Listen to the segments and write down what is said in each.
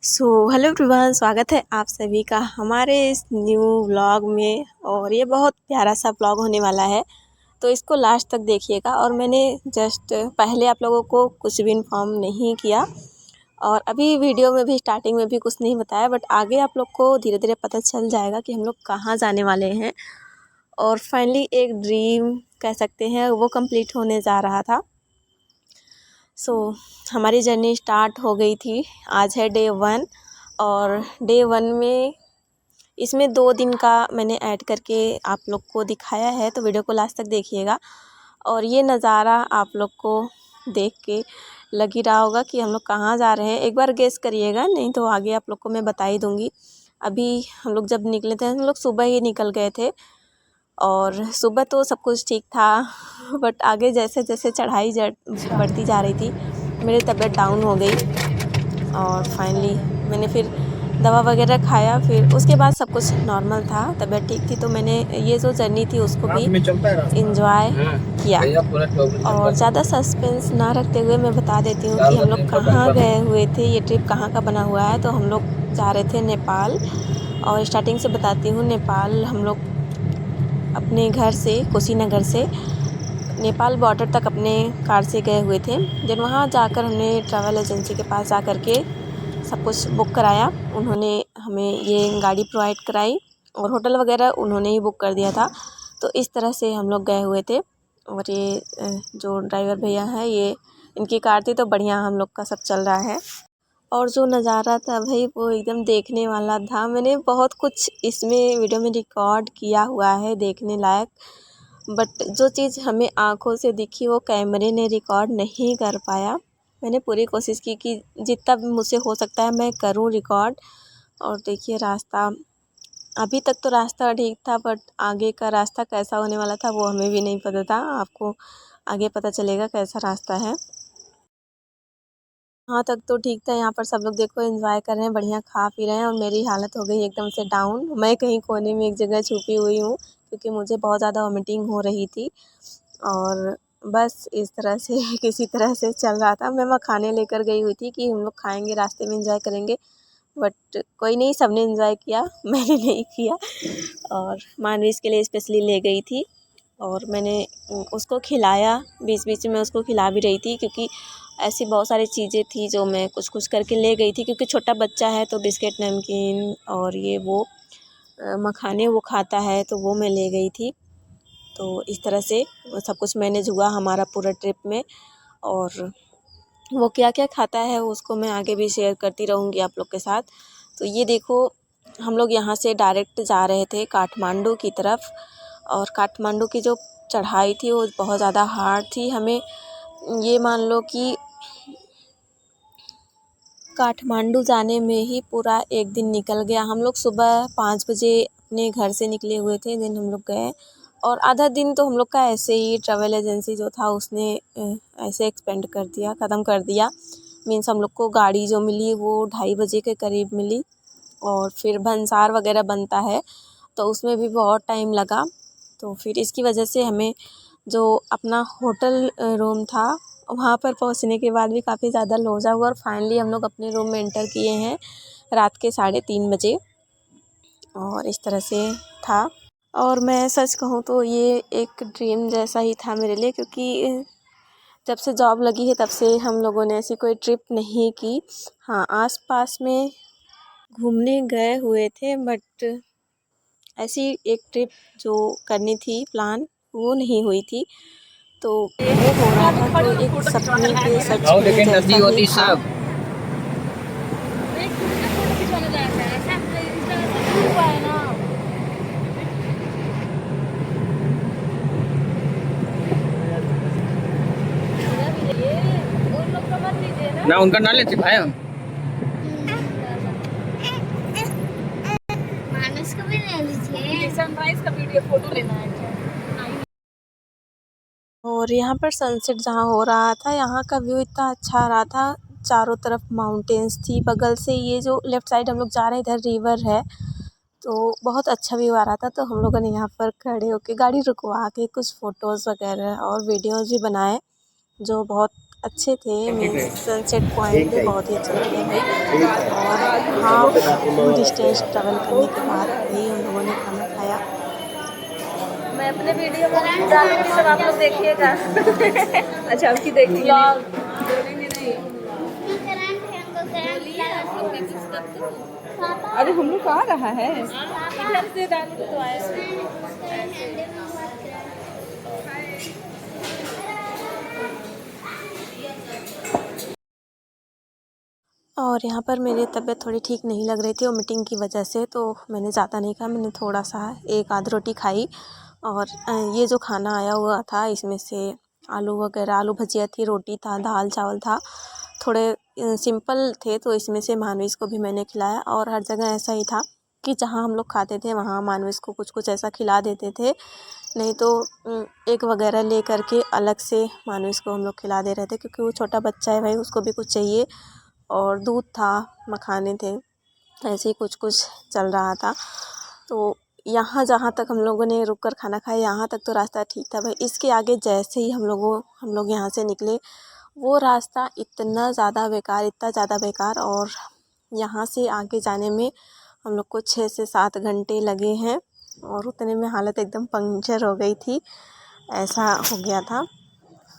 Hello everyone, स्वागत है आप सभी का हमारे इस न्यू व्लॉग में। और ये बहुत प्यारा सा व्लॉग होने वाला है, तो इसको लास्ट तक देखिएगा। और मैंने जस्ट पहले आप लोगों को कुछ भी इन्फॉर्म नहीं किया और अभी वीडियो में भी स्टार्टिंग में भी कुछ नहीं बताया, बट आगे आप लोग को धीरे धीरे पता चल जाएगा कि हम लोग कहाँ जाने वाले हैं। और फाइनली एक ड्रीम कह सकते हैं वो कंप्लीट होने जा रहा था। हमारी जर्नी स्टार्ट हो गई थी। आज है डे 1 और डे 1 में इसमें 2 दिन का मैंने ऐड करके आप लोग को दिखाया है, तो वीडियो को लास्ट तक देखिएगा। और ये नज़ारा आप लोग को देख के लग ही रहा होगा कि हम लोग कहाँ जा रहे हैं। एक बार गेस करिएगा, नहीं तो आगे आप लोग को मैं बता ही दूँगी। अभी हम लोग जब निकले थे, हम लोग सुबह ही निकल गए थे और सुबह तो सब कुछ ठीक था, बट आगे जैसे जैसे चढ़ाई बढ़ती जा रही थी मेरी तबीयत डाउन हो गई। और फाइनली मैंने फिर दवा वगैरह खाया, फिर उसके बाद सब कुछ नॉर्मल था, तबीयत ठीक थी। तो मैंने ये जो जर्नी थी उसको भी इंजॉय किया। और ज़्यादा सस्पेंस ना रखते हुए मैं बता देती हूँ कि हम लोग कहाँ गए हुए थे, ये ट्रिप कहाँ का बना हुआ है। तो हम लोग जा रहे थे नेपाल। और स्टार्टिंग से बताती हूँ, नेपाल हम लोग अपने घर से कुशीनगर से नेपाल बॉर्डर तक अपने कार से गए हुए थे। देन वहाँ जाकर हमने ट्रैवल एजेंसी के पास जा कर के सब कुछ बुक कराया। उन्होंने हमें ये गाड़ी प्रोवाइड कराई और होटल वगैरह उन्होंने ही बुक कर दिया था। तो इस तरह से हम लोग गए हुए थे। और ये जो ड्राइवर भैया हैं, ये इनकी कार थी, तो बढ़िया हम लोग का सब चल रहा है। और जो नज़ारा था भाई, वो एकदम देखने वाला था। मैंने बहुत कुछ इसमें वीडियो में रिकॉर्ड किया हुआ है देखने लायक, बट जो चीज़ हमें आँखों से दिखी वो कैमरे ने रिकॉर्ड नहीं कर पाया। मैंने पूरी कोशिश की कि जितना भी मुझसे हो सकता है मैं करूं रिकॉर्ड। और देखिए रास्ता, अभी तक तो रास्ता ठीक था, बट आगे का रास्ता कैसा होने वाला था वो हमें भी नहीं पता था। आपको आगे पता चलेगा कैसा रास्ता है। यहाँ तक तो ठीक था। यहाँ पर सब लोग देखो एंजॉय कर रहे हैं, बढ़िया खा पी रहे हैं, और मेरी हालत हो गई एकदम से डाउन। मैं कहीं कोने में एक जगह छुपी हुई हूँ क्योंकि मुझे बहुत ज़्यादा वॉमिटिंग हो रही थी। और बस इस तरह से किसी तरह से चल रहा था। मैं मखाने लेकर गई हुई थी कि हम लोग खाएंगे, रास्ते में एंजॉय करेंगे, बट कोई नहीं, सबने एंजॉय किया, मैंने नहीं किया। और मानवी इसके लिए स्पेशली ले गई थी और मैंने उसको खिलाया, बीच बीच में उसको खिला भी रही थी, क्योंकि ऐसी बहुत सारी चीज़ें थी जो मैं कुछ कुछ करके ले गई थी। क्योंकि छोटा बच्चा है तो बिस्किट, नमकीन और ये वो मखाने वो खाता है, तो वो मैं ले गई थी। तो इस तरह से सब कुछ मैनेज हुआ हमारा पूरा ट्रिप में। और वो क्या क्या खाता है उसको मैं आगे भी शेयर करती रहूँगी आप लोग के साथ। तो ये देखो, हम लोग यहाँ से डायरेक्ट जा रहे थे काठमांडू की तरफ। और काठमांडू की जो चढ़ाई थी वो बहुत ज़्यादा हार्ड थी। हमें ये मान लो कि काठमांडू जाने में ही पूरा एक दिन निकल गया। हम लोग सुबह 5 बजे अपने घर से निकले हुए थे, दिन हम लोग गए। और आधा दिन तो हम लोग का ऐसे ही ट्रैवल एजेंसी जो था उसने ऐसे एक्सपेंड कर दिया, ख़त्म कर दिया। मीन्स हम लोग को गाड़ी जो मिली वो 2:30 बजे के करीब मिली। और फिर भंसार वगैरह बनता है तो उसमें भी बहुत टाइम लगा। तो फिर इसकी वजह से हमें जो अपना होटल रूम था वहाँ पर पहुँचने के बाद भी काफ़ी ज़्यादा लोजा हुआ। और फाइनली हम लोग अपने रूम में एंटर किए हैं रात के 3:30 बजे। और इस तरह से था। और मैं सच कहूँ तो ये एक ड्रीम जैसा ही था मेरे लिए, क्योंकि जब से जॉब लगी है तब से हम लोगों ने ऐसी कोई ट्रिप नहीं की। हाँ, आसपास में घूमने गए हुए थे, बट ऐसी एक ट्रिप जो करनी थी प्लान, वो नहीं हुई थी। तो वो हो रहा था तो एक सपने के सच होने जैसा ही था। ना उनका ना लेते भाई हम मानस को भी ले लीजिए, सनराइज का वीडियो फोटो लेना है। और यहाँ पर सनसेट जहाँ हो रहा था, यहाँ का व्यू इतना अच्छा आ रहा था। चारों तरफ माउंटेन्स थी, बगल से ये जो लेफ़्ट साइड हम लोग जा रहे हैं इधर रिवर है, तो बहुत अच्छा व्यू आ रहा था। तो हम लोगों ने यहाँ पर खड़े होकर गाड़ी रुकवा के कुछ फ़ोटोज़ वगैरह और वीडियोज़ भी बनाए जो बहुत अच्छे थे। मीन्स सनसेट पॉइंट भी बहुत ही अच्छे लगे भाई। और हाफ डिस्टेंस ट्रैवल करने के बाद ही हम लोगों ने खाना खाया। मैं अपने वीडियो में डालूंगी तब आप लोग देखिएगा। अच्छा आपकी देखिए अरे हम लोग आ रहा है इधर से डालूंगी तो आएगा। और यहाँ पर मेरी तबीयत थोड़ी ठीक नहीं लग रही थी वोमिटिंग की वजह से, तो मैंने ज़्यादा नहीं खाया, मैंने थोड़ा सा एक आध रोटी खाई। और ये जो खाना आया हुआ था इसमें से आलू वगैरह, आलू भजिया थी, रोटी था, दाल चावल था, थोड़े सिंपल थे, तो इसमें से मानवीस को भी मैंने खिलाया। और हर जगह ऐसा ही था कि जहाँ हम लोग खाते थे वहाँ मानवीस को कुछ कुछ ऐसा खिला देते थे, नहीं तो एक वगैरह ले करके अलग से मानवीस को हम लोग खिला दे रहे थे, क्योंकि वो छोटा बच्चा है भाई, उसको भी कुछ चाहिए। और दूध था, मखाने थे, ऐसे ही कुछ कुछ चल रहा था। तो यहाँ जहाँ तक हम लोगों ने रुक कर खाना खाया, यहाँ तक तो रास्ता ठीक था भाई। इसके आगे जैसे ही हम लोग यहाँ से निकले, वो रास्ता इतना ज़्यादा बेकार, इतना ज़्यादा बेकार। और यहाँ से आगे जाने में हम लोग को 6 से 7 घंटे लगे हैं, और उतने में हालत एकदम पंक्चर हो गई थी, ऐसा हो गया था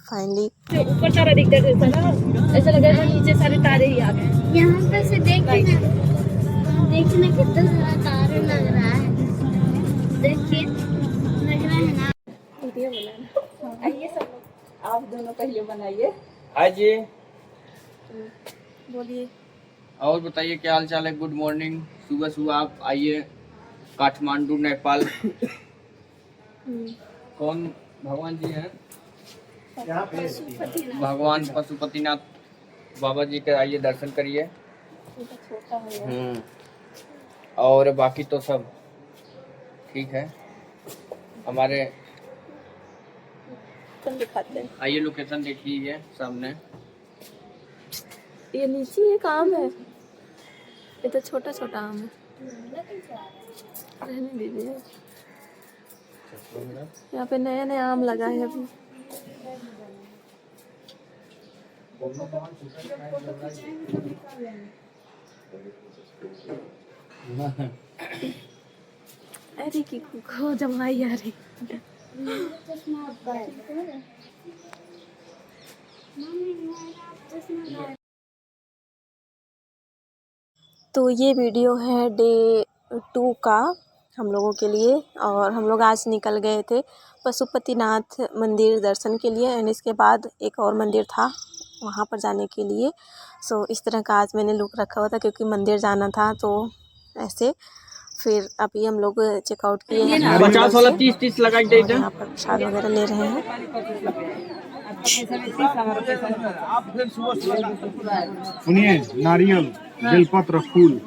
फाइनली। ऊपर सारा दिख रहा था ना, ऐसा लग रहा था नीचे सारे तारे ही आ गए। यहाँ पे से देखना कितना सारा तार लग रहा है, देखिए लग रहा है ना। वीडियो बनाना आइए सब लोग, आप दोनों पहले बनाइए। हाय जी, बोलिए। और बताइए क्या हाल चाल है। Good morning. सुबह सुबह आप आइए काठमांडू नेपाल। कौन भगवान जी हैं? भगवान पशुपतिनाथ बाबा जी के आइए, दर्शन करिए। और बाकी तो सब ठीक है। हमारे दिखाते हैं, आइए लोकेशन देखिए सामने। ये लीची एक आम है, ये तो छोटा छोटा आम है, रहने दीजिए। यहाँ पे नया नया आम लगा है अभी। अरे की खो जमाई आ रही। तो ये वीडियो है डे 2 का हम लोगों के लिए, और हम लोग आज निकल गए थे पशुपतिनाथ मंदिर दर्शन के लिए, एंड इसके बाद एक और मंदिर था वहाँ पर जाने के लिए। सो इस तरह का आज मैंने लुक रखा हुआ था, क्योंकि मंदिर जाना था, तो ऐसे फिर अभी हम लोग चेकआउट किए हैं। 50 वाला 30 लगा और यहाँ पर प्रसाद वगैरह ले रहे हैं। सुनिए, नारियल, बेलपत्र, फूल।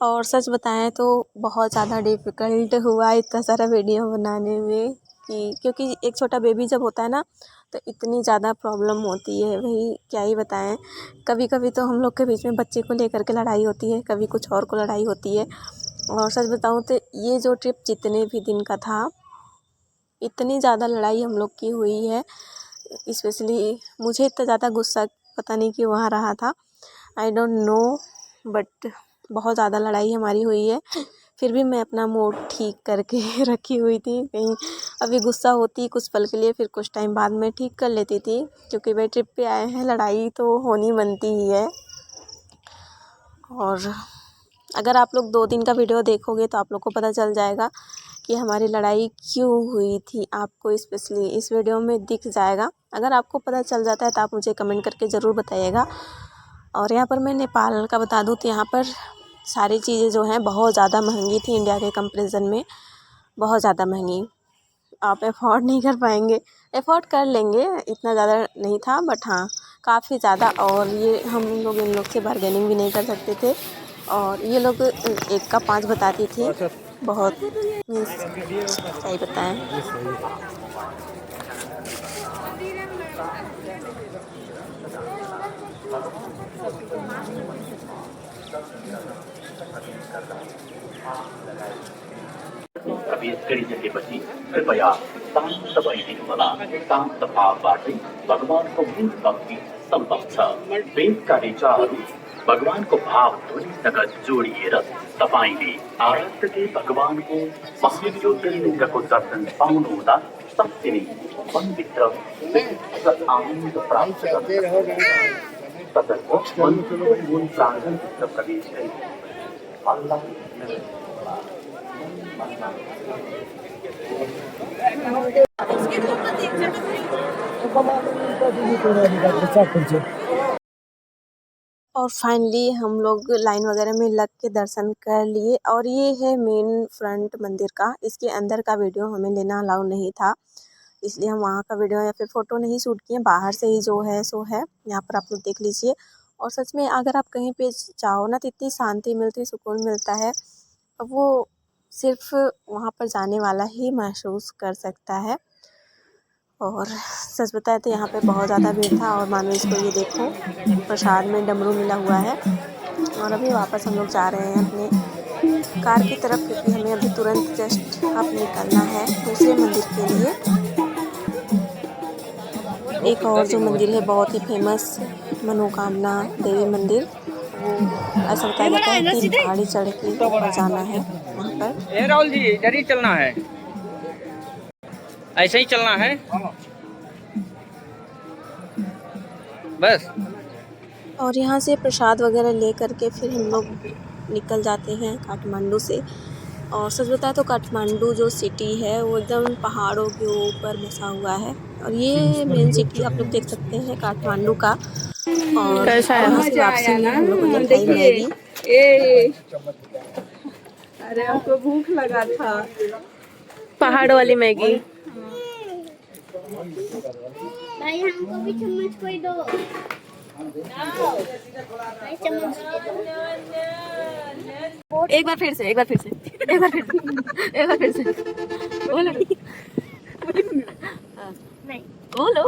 और सच बताएं तो बहुत ज़्यादा डिफ़िकल्ट हुआ इतना सारा वीडियो बनाने में, क्योंकि एक छोटा बेबी जब होता है ना, तो इतनी ज़्यादा प्रॉब्लम होती है भाई, क्या ही बताएं। कभी कभी तो हम लोग के बीच में बच्चे को लेकर के लड़ाई होती है, कभी कुछ और को लड़ाई होती है। और सच बताऊं तो ये जो ट्रिप जितने भी दिन का था, इतनी ज़्यादा लड़ाई हम लोग की हुई है। स्पेशली मुझे इतना ज़्यादा गुस्सा पता नहीं क्यों आ रहा था, आई डोंट नो, बट बहुत ज़्यादा लड़ाई हमारी हुई है। फिर भी मैं अपना मूड ठीक करके रखी हुई थी, कहीं अभी गुस्सा होती कुछ पल के लिए, फिर कुछ टाइम बाद में ठीक कर लेती थी, क्योंकि भाई ट्रिप पे आए हैं, लड़ाई तो होनी बनती ही है। और अगर आप लोग 2 दिन का वीडियो देखोगे तो आप लोग को पता चल जाएगा कि हमारी लड़ाई क्यों हुई थी, आपको स्पेशली इस वीडियो में दिख जाएगा। अगर आपको पता चल जाता है तो आप मुझे कमेंट करके ज़रूर बताइएगा। और यहाँ पर मैं नेपाल का बता दूँ तो यहाँ पर सारी चीज़ें जो हैं बहुत ज़्यादा महंगी थी, इंडिया के कंपैरिजन में बहुत ज़्यादा महंगी। आप अफोर्ड नहीं कर पाएंगे, अफोर्ड कर लेंगे, इतना ज़्यादा नहीं था, बट हाँ काफ़ी ज़्यादा। और ये हम लोग इन लोग से बार्गेनिंग भी नहीं कर सकते थे, और ये लोग 1 का 5 बताती थी, बहुत मीन्स क्या ही बताएं। कभी कड़ी जगह बची कृपया शांत वैदिक मला शांत भाव बाटे भगवान को मूल भक्ति संभव छ वेदका विचारहरू भगवानको भाव ध्वनि सगत जोडिएर तपाईले आराध्यते भगवानको महाज्योतिर्लिङ्गको दर्शन पाउनुहुँदा साँच्चै नै मनभित्र आनन्द प्राप्त गर्नुहुन्छ। तसर्थ मनको मूल प्राणभित्र प्रवेश गरी और फाइनली हम लोग लाइन वगैरह में लग के दर्शन कर लिए। और ये है मेन फ्रंट मंदिर का। इसके अंदर का वीडियो हमें लेना अलाउ नहीं था, इसलिए हम वहाँ का वीडियो या फिर फ़ोटो नहीं शूट किए। बाहर से ही जो है सो है, यहाँ पर आप लोग देख लीजिए। और सच में अगर आप कहीं पे जाओ ना तो इतनी शांति मिलती है, सुकून मिलता है, वो सिर्फ वहाँ पर जाने वाला ही महसूस कर सकता है। और सच बताए तो यहाँ पे बहुत ज़्यादा भीड़ था। और मानो इसको ये देखो, प्रसाद में डमरू मिला हुआ है। और अभी वापस हम लोग जा रहे हैं अपने कार की तरफ, क्योंकि हमें अभी तुरंत जस्ट अब निकलना है दूसरे मंदिर के लिए। एक और जो मंदिर है बहुत ही फेमस, मनोकामना देवी मंदिर, वो ऐसा बताया जाता है कि पहाड़ी चढ़ के ऊपर जाना है वहाँ पर। राहुल जी इधर ही चलना है, ऐसे ही चलना है बस। और यहाँ से प्रसाद वगैरह ले करके फिर हम लोग निकल जाते हैं काठमांडू से। और सच बताएं तो काठमांडू जो सिटी है वो एकदम पहाड़ों के ऊपर बसा हुआ है। और ये मेन सिटी आप लोग देख सकते हैं काठमांडू का। और कैसा है? वहाँ से वापसी में हम लोग ने खाई मैगी। अरे हमको भूख लगा था। पहाड़ वाली मैगी। भाई हमको भी चम्मच कोई दो। भाई चम्मच दे दो। एक बार फिर से बोलो नहीं बोलो।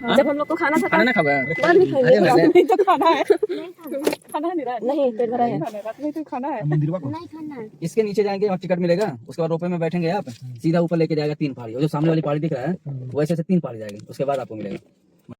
जब हम लोग को खाना था खाना ना खावा नहीं तो खाना है। खाना नहीं रहा। नहीं पेट भरा है। रात में तो खाना है। नहीं खाना है। इसके नीचे जाएंगे और टिकट मिलेगा, उसके बाद रोपवे में बैठेंगे आप, सीधा ऊपर लेके जाएगा 3 पहाड़ी, और जो सामने वाली पहाड़ी दिख रहा है वैसे से 3 पहाड़ी जाएगी, उसके बाद आपको मिलेगा।